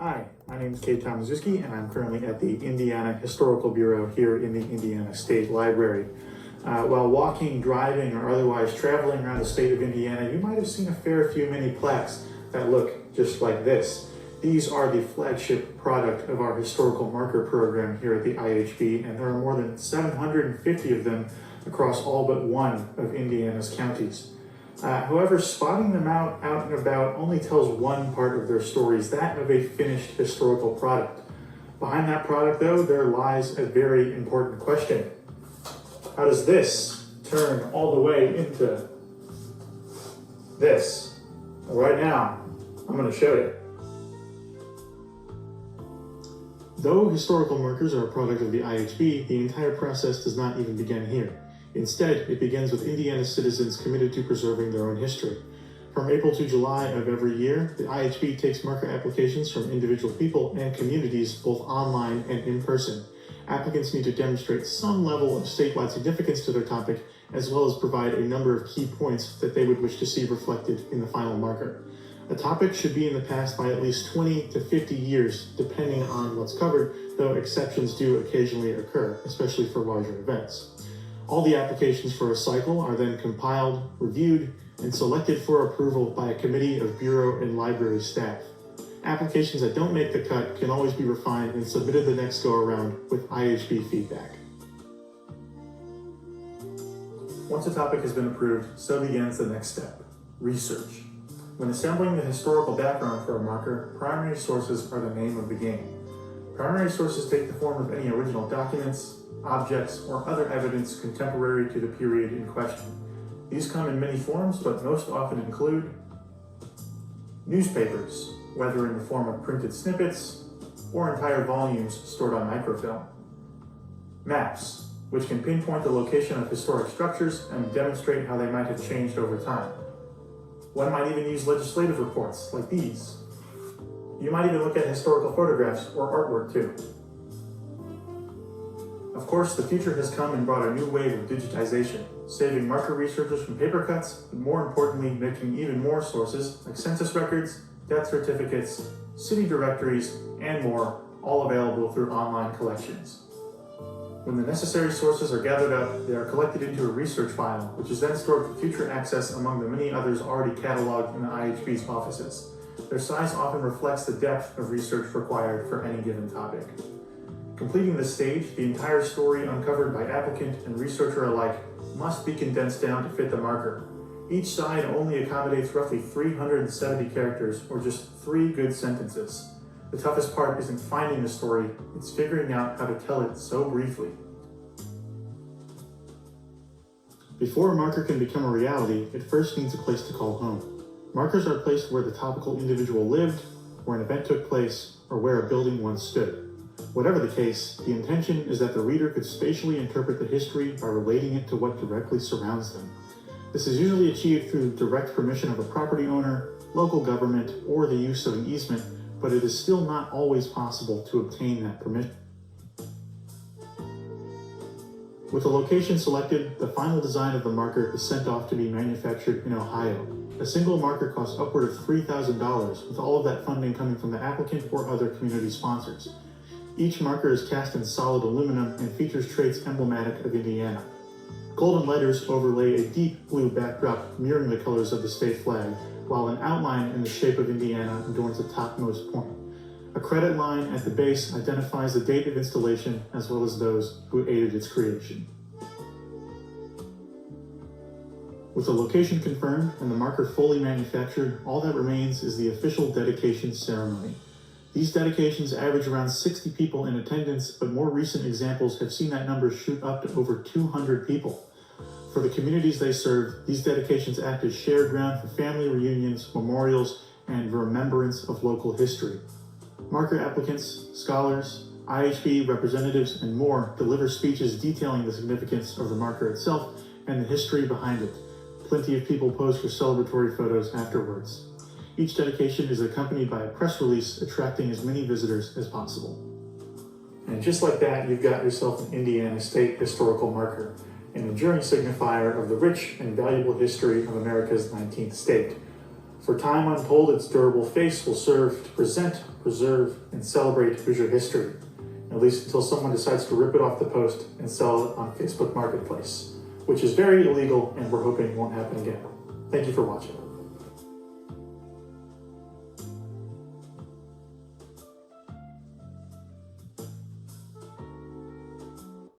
Hi, my name is Caide Tomaszewski, and I'm currently at the Indiana Historical Bureau here in the Indiana State Library. While walking, driving, or otherwise traveling around the state of Indiana, you might have seen a fair few mini plaques that look just like this. These are the flagship product of our historical marker program here at the IHB, and there are more than 750 of them across all but one of Indiana's counties. However, spotting them out and about only tells one part of their stories, that of a finished historical product. Behind that product, though, there lies a very important question. How does this turn all the way into this? Well, right now, I'm going to show you. Though historical markers are a product of the IHB, the entire process does not even begin here. Instead, it begins with Indiana citizens committed to preserving their own history. From April to July of every year, the IHB takes marker applications from individual people and communities, both online and in person. Applicants need to demonstrate some level of statewide significance to their topic, as well as provide a number of key points that they would wish to see reflected in the final marker. A topic should be in the past by at least 20 to 50 years, depending on what's covered, though exceptions do occasionally occur, especially for larger events. All the applications for a cycle are then compiled, reviewed, and selected for approval by a committee of Bureau and library staff. Applications that don't make the cut can always be refined and submitted the next go-around with IHB feedback. Once a topic has been approved, so begins the next step, research. When assembling the historical background for a marker, primary sources are the name of the game. Primary sources take the form of any original documents, objects, or other evidence contemporary to the period in question. These come in many forms, but most often include newspapers, whether in the form of printed snippets or entire volumes stored on microfilm. Maps, which can pinpoint the location of historic structures and demonstrate how they might have changed over time. One might even use legislative reports, like these. You might even look at historical photographs or artwork too. Of course, the future has come and brought a new wave of digitization, saving marker researchers from paper cuts, but more importantly, making even more sources like census records, death certificates, city directories, and more, all available through online collections. When the necessary sources are gathered up, they are collected into a research file, which is then stored for future access among the many others already cataloged in the IHB's offices. Their size often reflects the depth of research required for any given topic. Completing this stage, the entire story uncovered by applicant and researcher alike must be condensed down to fit the marker. Each side only accommodates roughly 370 characters, or just 3 good sentences. The toughest part isn't finding the story, it's figuring out how to tell it so briefly. Before a marker can become a reality, it first needs a place to call home. Markers are placed where the topical individual lived, where an event took place, or where a building once stood. Whatever the case, the intention is that the reader could spatially interpret the history by relating it to what directly surrounds them. This is usually achieved through the direct permission of a property owner, local government, or the use of an easement, but it is still not always possible to obtain that permission. With the location selected, the final design of the marker is sent off to be manufactured in Ohio. A single marker costs upward of $3,000, with all of that funding coming from the applicant or other community sponsors. Each marker is cast in solid aluminum and features traits emblematic of Indiana. Golden letters overlay a deep blue backdrop mirroring the colors of the state flag, while an outline in the shape of Indiana adorns the topmost point. A credit line at the base identifies the date of installation as well as those who aided its creation. With the location confirmed and the marker fully manufactured, all that remains is the official dedication ceremony. These dedications average around 60 people in attendance, but more recent examples have seen that number shoot up to over 200 people. For the communities they serve, these dedications act as shared ground for family reunions, memorials, and remembrance of local history. Marker applicants, scholars, IHB representatives, and more deliver speeches detailing the significance of the marker itself and the history behind it. Plenty of people pose for celebratory photos afterwards. Each dedication is accompanied by a press release attracting as many visitors as possible. And just like that, you've got yourself an Indiana State historical marker, an enduring signifier of the rich and valuable history of America's 19th state. For time untold, its durable face will serve to present, preserve, and celebrate Hoosier history, at least until someone decides to rip it off the post and sell it on Facebook Marketplace, which is very illegal and we're hoping won't happen again. Thank you for watching.